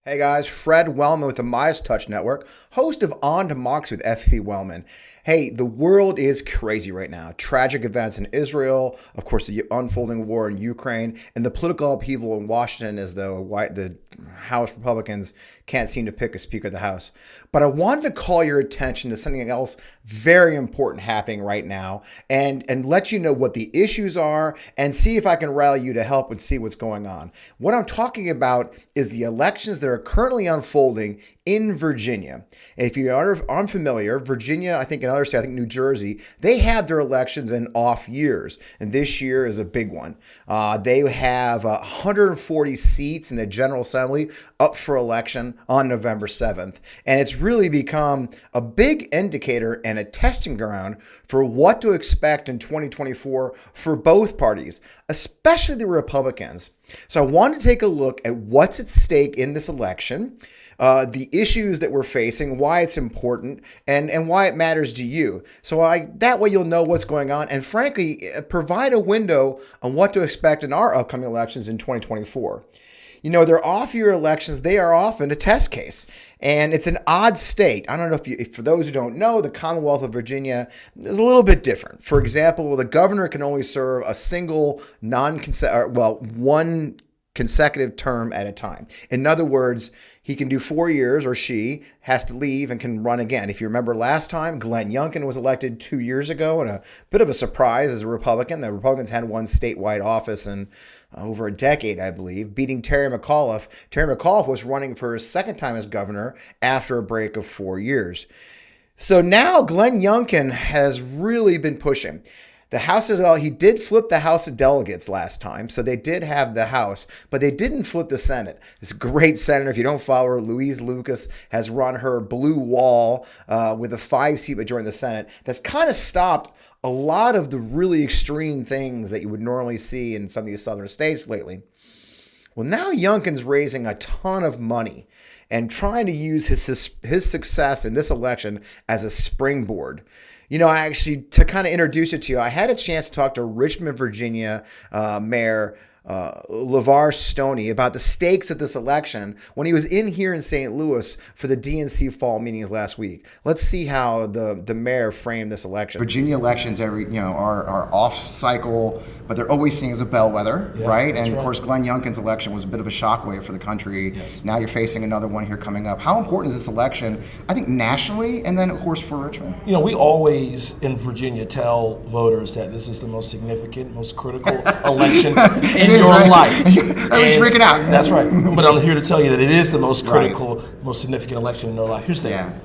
Hey guys, Fred Wellman with the Midas Touch Network, host of On Democracy with FP Wellman. Hey, the world is crazy right now. Tragic events in Israel, of course, the unfolding war in Ukraine, and the political upheaval in Washington as the House Republicans can't seem to pick a Speaker of the House. But I wanted to call your attention to something else very important happening right now and let you know what the issues are and see if I can rally you to help and see what's going on. What I'm talking about is the elections that are currently unfolding in Virginia. If you are unfamiliar, Virginia, I think in other states, I think New Jersey, they have their elections in off years, and this year is a big one. They have 140 seats in the General Assembly up for election on November 7th, and it's really become a big indicator and a testing ground for what to expect in 2024 for both parties, especially the Republicans. So I wanted to take a look at what's at stake in this election, the issues that we're facing, why it's important, and why it matters to you. So that way you'll know what's going on and, frankly, provide a window on what to expect in our upcoming elections in 2024. You know, they're off-year elections. They are often a test case, and it's an odd state. I don't know if for those who don't know, the Commonwealth of Virginia is a little bit different. For example, the governor can only serve a single one consecutive term at a time. In other words, he can do 4 years, or she has to leave and can run again. If you remember last time, Glenn Youngkin was elected 2 years ago, and a bit of a surprise as a Republican. The Republicans had one statewide office in over a decade, I believe, beating Terry McAuliffe. Terry McAuliffe was running for his second time as governor after a break of 4 years. So now Glenn Youngkin has really been pushing. The House he did flip the House of Delegates last time, so they did have the House, but they didn't flip the Senate. This great senator, if you don't follow her, Louise Lucas, has run her blue wall with a 5-seat majority in the Senate. That's kind of stopped a lot of the really extreme things that you would normally see in some of these southern states lately. Well, now Youngkin's raising a ton of money and trying to use his success in this election as a springboard. You know, to kind of introduce it to you, I had a chance to talk to Richmond, Virginia Mayor LeVar Stoney about the stakes of this election when he was in here in St. Louis for the DNC fall meetings last week. Let's see how the mayor framed this election. Virginia elections are off cycle, but they're always seen as a bellwether, right? And of course, Glenn Youngkin's election was a bit of a shockwave for the country. Yes. Now you're facing another one here coming up. How important is this election, I think, nationally, and then, of course, for Richmond? You know, we always in Virginia tell voters that this is the most significant, most critical election in your life. Everybody's freaking out. That's right. But I'm here to tell you that it is the most critical, most significant election in your life. Here's the thing.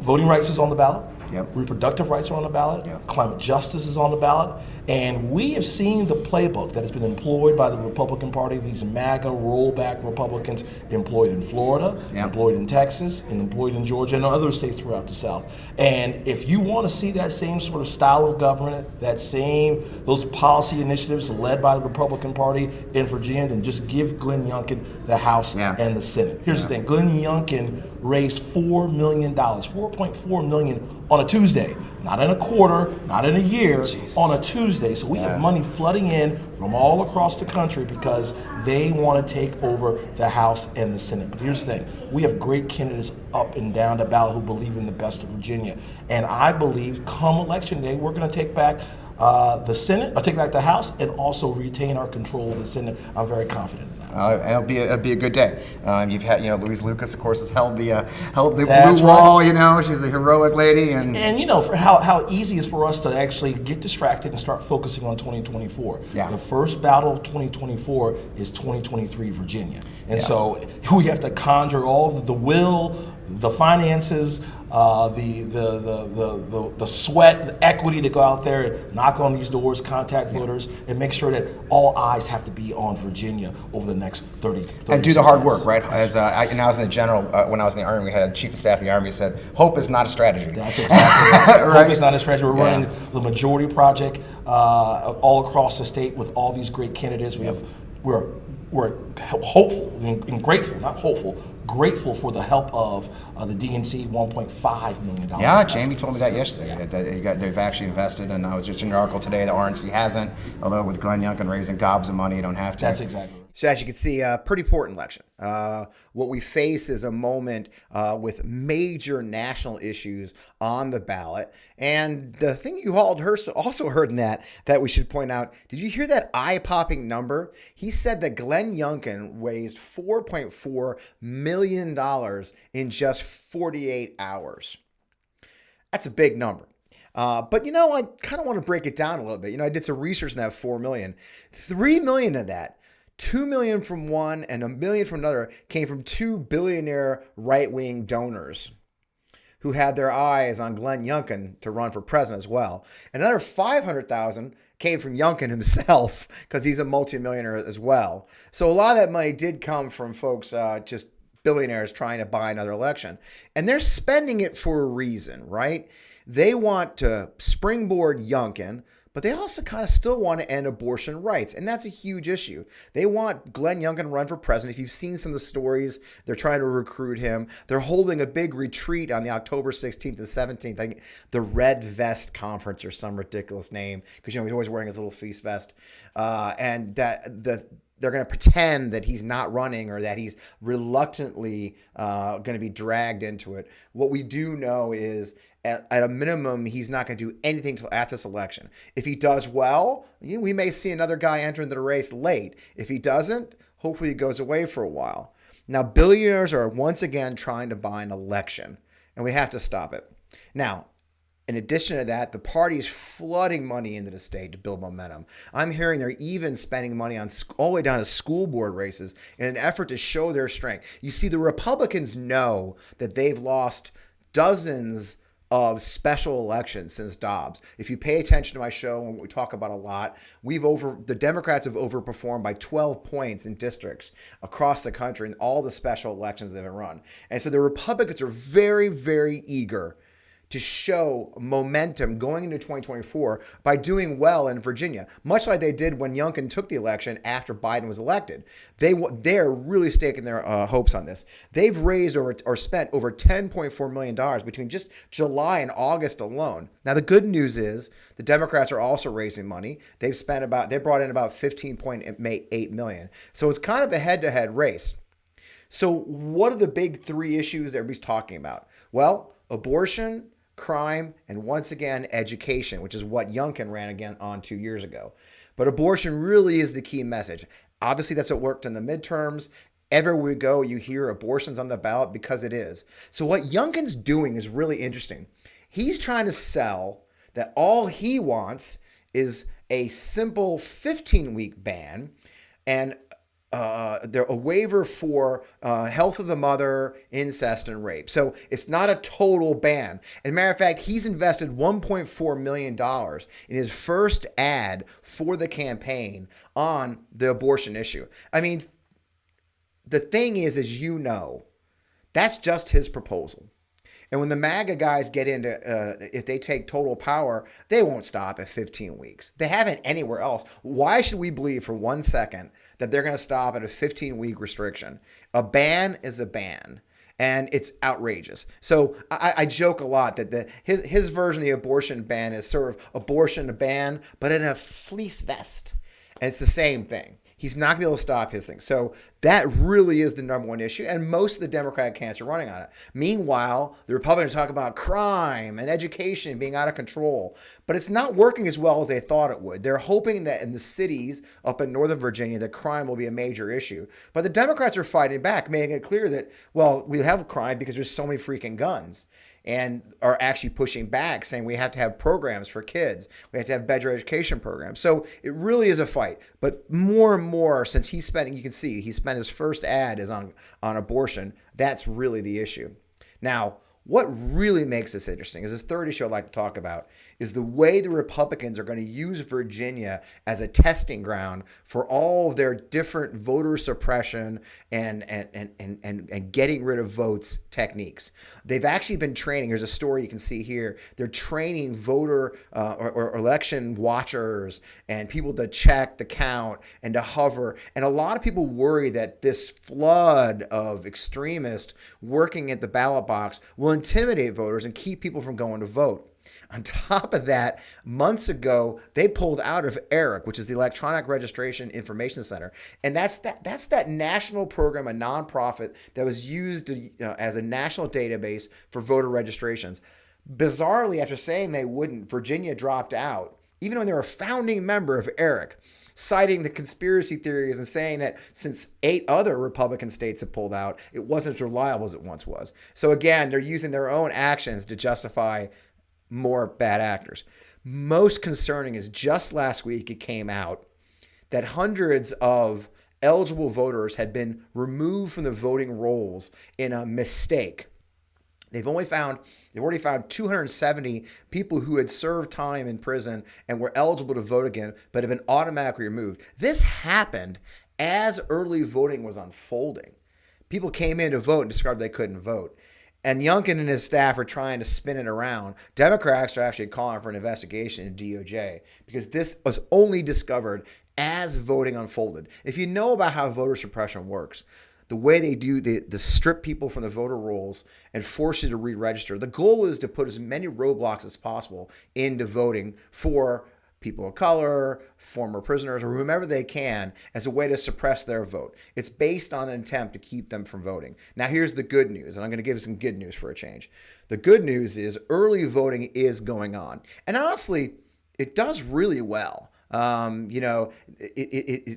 Voting rights is on the ballot. Yep. Reproductive rights are on the ballot. Yep. Climate justice is on the ballot. And we have seen the playbook that has been employed by the Republican Party, these MAGA rollback Republicans employed in Florida, employed in Texas, and employed in Georgia and other states throughout the South. And if you want to see that same sort of style of government, those policy initiatives led by the Republican Party in Virginia, then just give Glenn Youngkin the House and the Senate. Here's the thing. Glenn Youngkin raised $4 million, $4.4 million on a Tuesday. Not in a quarter, not in a year, on a Tuesday. So we have money flooding in from all across the country because they want to take over the House and the Senate. But here's the thing. We have great candidates up and down the ballot who believe in the best of Virginia. And I believe come election day, we're going to take back the Senate, take back the House, and also retain our control of the Senate. I'm very confident in that. It'll be a good day. You've had, Louise Lucas, of course, has held the blue wall. You know, she's a heroic lady, and you know, for how easy it is for us to actually get distracted and start focusing on 2024. The first battle of 2024 is 2023 Virginia, and so we have to conjure all the will, the finances, the sweat, the equity to go out there, knock on these doors, contact voters, and make sure that all eyes have to be on Virginia over the next 30 and do the hard work, right? As when I was in the general, when I was in the Army, we had Chief of Staff of the Army said, "Hope is not a strategy." That's exactly right. Hope is not a strategy. We're running the majority project all across the state with all these great candidates. We're hopeful and grateful, not hopeful, grateful for the help of the DNC $1.5 million. Yeah, Jamie told me that yesterday. That they've actually invested, and I was just in your article today. The RNC hasn't, although with Glenn Youngkin raising gobs of money, you don't have to. That's exactly right. So as you can see, a pretty important election. What we face is a moment with major national issues on the ballot. And the thing you also heard in that we should point out, did you hear that eye-popping number? He said that Glenn Youngkin raised $4.4 million in just 48 hours. That's a big number. But I kind of want to break it down a little bit. I did some research on that 4 million. 3 million of that, 2 million from one and 1 million from another, came from two billionaire right-wing donors who had their eyes on Glenn Youngkin to run for president as well. Another 500,000 came from Youngkin himself because he's a multimillionaire as well. So a lot of that money did come from folks, just billionaires trying to buy another election. And they're spending it for a reason, right? They want to springboard Youngkin, but they also kind of still want to end abortion rights. And that's a huge issue. They want Glenn Youngkin to run for president. If you've seen some of the stories, they're trying to recruit him. They're holding a big retreat on the October 16th and 17th. I think the Red Vest Conference or some ridiculous name, because he's always wearing his little feast vest. And they're going to pretend that he's not running or that he's reluctantly going to be dragged into it. What we do know is at a minimum, he's not going to do anything until after this election. If he does well, we may see another guy enter into the race late. If he doesn't, hopefully he goes away for a while. Now, billionaires are once again trying to buy an election, and we have to stop it. Now, in addition to that, the party is flooding money into the state to build momentum. I'm hearing they're even spending money on all the way down to school board races in an effort to show their strength. You see, the Republicans know that they've lost dozens of special elections since Dobbs. If you pay attention to my show and what we talk about a lot, the Democrats have overperformed by 12 points in districts across the country in all the special elections they've run. And so the Republicans are very, very eager to show momentum going into 2024 by doing well in Virginia, much like they did when Youngkin took the election after Biden was elected. They're really staking their hopes on this. They've raised or spent over $10.4 million between just July and August alone. Now, the good news is the Democrats are also raising money. They brought in about $15.8 million. So it's kind of a head-to-head race. So what are the big three issues that everybody's talking about? Well, abortion, crime, and once again, education, which is what Youngkin ran again on 2 years ago. But abortion really is the key message. Obviously, that's what worked in the midterms. Everywhere we go, you hear abortion's on the ballot because it is. So what Youngkin's doing is really interesting. He's trying to sell that all he wants is a simple 15-week ban and a waiver for health of the mother, incest, and rape. So it's not a total ban. As a matter of fact, he's invested $1.4 million in his first ad for the campaign on the abortion issue. I mean, the thing is, as you know, that's just his proposal. And when the MAGA guys get into, if they take total power, they won't stop at 15 weeks. They haven't anywhere else. Why should we believe for 1 second that they're going to stop at a 15-week restriction? A ban is a ban, and it's outrageous. So I joke a lot that his version of the abortion ban is sort of abortion ban, but in a fleece vest. And it's the same thing. He's not going to be able to stop his thing. So that really is the number one issue. And most of the Democratic candidates are running on it. Meanwhile, the Republicans talk about crime and education being out of control. But it's not working as well as they thought it would. They're hoping that in the cities up in Northern Virginia, that crime will be a major issue. But the Democrats are fighting back, making it clear that, well, we have crime because there's so many freaking guns. And are actually pushing back, saying we have to have programs for kids. We have to have better education programs. So it really is a fight. But more and more, since you can see, he spent his first ad is on abortion. That's really the issue. Now, what really makes this interesting is this third issue I'd like to talk about is the way the Republicans are going to use Virginia as a testing ground for all of their different voter suppression and getting rid of votes techniques. They've actually been training. Here's a story you can see here. They're training voter or election watchers and people to check the count and to hover. And a lot of people worry that this flood of extremists working at the ballot box will intimidate voters and keep people from going to vote. On top of that, months ago, they pulled out of ERIC, which is the Electronic Registration Information Center. And that's that national program, a nonprofit that was used as a national database for voter registrations. Bizarrely, after saying they wouldn't, Virginia dropped out, even though they were a founding member of ERIC, citing the conspiracy theories and saying that since 8 other Republican states have pulled out, it wasn't as reliable as it once was. So again, they're using their own actions to justify more bad actors. Most concerning is just last week it came out that hundreds of eligible voters had been removed from the voting rolls in a mistake. They've already found 270 people who had served time in prison and were eligible to vote again, but have been automatically removed. This happened as early voting was unfolding. People came in to vote and discovered they couldn't vote. And Youngkin and his staff are trying to spin it around. Democrats are actually calling for an investigation in DOJ because this was only discovered as voting unfolded. If you know about how voter suppression works, the way they do the strip people from the voter rolls and force you to re-register. The goal is to put as many roadblocks as possible into voting for people of color, former prisoners, or whomever they can as a way to suppress their vote. It's based on an attempt to keep them from voting. Now, here's the good news, and I'm going to give you some good news for a change. The good news is early voting is going on. And honestly, it does really well.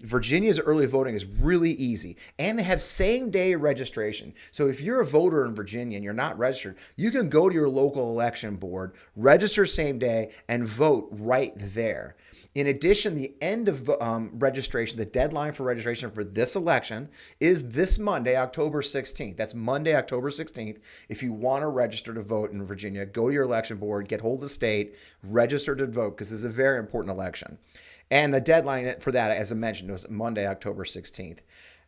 Virginia's early voting is really easy, and they have same-day registration. So if you're a voter in Virginia and you're not registered, you can go to your local election board, register same day, and vote right there. In addition, the end of registration, the deadline for registration for this election is this Monday, October 16th. That's Monday, October 16th. If you want to register to vote in Virginia, go to your election board, get hold of the state, register to vote, because this is a very important election. And the deadline for that, as I mentioned, was Monday, October 16th.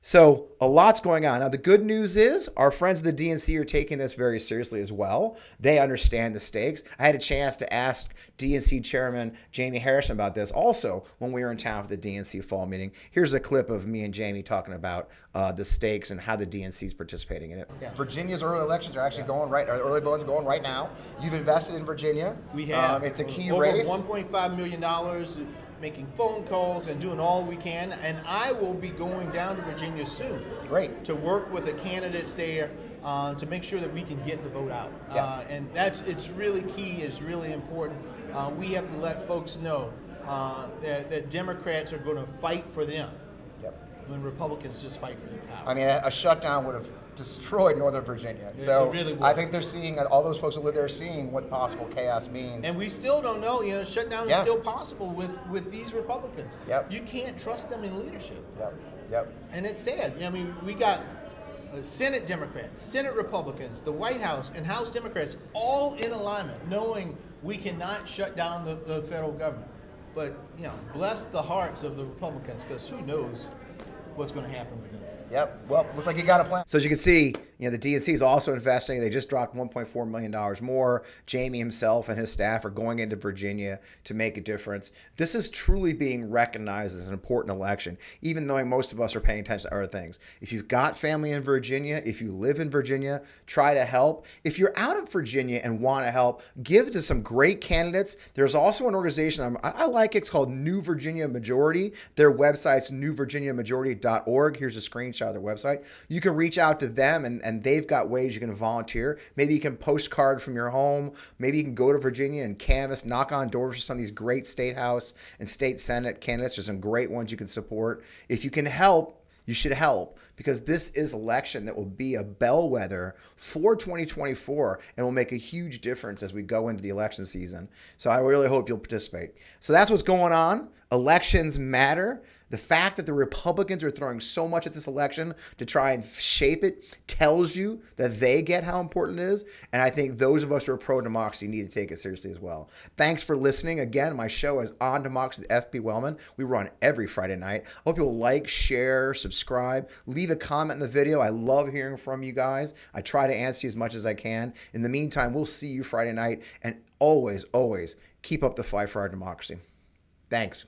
So a lot's going on. Now, the good news is our friends at the DNC are taking this very seriously as well. They understand the stakes. I had a chance to ask DNC Chairman Jamie Harrison about this also when we were in town for the DNC fall meeting. Here's a clip of me and Jamie talking about the stakes and how the DNC is participating in it. Yeah. Virginia's early elections are actually going right. Early voting's going right now. You've invested in Virginia. We have. It's a key over race. $1.5 million. Making phone calls and doing all we can, and I will be going down to Virginia soon. Great. To work with the candidates there to make sure that we can get the vote out. Yeah. And it's really key. It's really important. We have to let folks know that Democrats are going to fight for them. Yep. When Republicans just fight for their power. I mean, a shutdown would have destroyed Northern Virginia. So it really would. I think they're seeing, all those folks who live there are seeing what possible chaos means. And we still don't know, shutdown is still possible with these Republicans. Yep. You can't trust them in leadership. Yep. And it's sad. I mean, we got Senate Democrats, Senate Republicans, the White House, and House Democrats all in alignment, knowing we cannot shut down the federal government. But, bless the hearts of the Republicans, because who knows what's going to happen with them. Yep. Well, looks like you got a plan. So as you can see, the DNC is also investing. They just dropped $1.4 million more. Jamie himself and his staff are going into Virginia to make a difference. This is truly being recognized as an important election, even though most of us are paying attention to other things. If you've got family in Virginia, if you live in Virginia, try to help. If you're out of Virginia and want to help, give to some great candidates. There's also an organization I like. It's called New Virginia Majority. Their website's newvirginiamajority.org. Here's a screenshot of their website. You can reach out to them and they've got ways you can volunteer. Maybe you can postcard from your home. Maybe you can go to Virginia and canvass, knock on doors for some of these great state house and state senate candidates. There's some great ones you can support. If you can help, you should help, because this is election that will be a bellwether for 2024 and will make a huge difference as we go into the election season. So I really hope you'll participate. So that's what's going on. Elections matter. The fact that the Republicans are throwing so much at this election to try and shape it tells you that they get how important it is. And I think those of us who are pro-democracy need to take it seriously as well. Thanks for listening. Again, my show is On Democracy with FP Wellman. We run every Friday night. I hope you'll like, share, subscribe, leave a comment in the video. I love hearing from you guys. I try to answer you as much as I can. In the meantime, we'll see you Friday night. And always, always keep up the fight for our democracy. Thanks.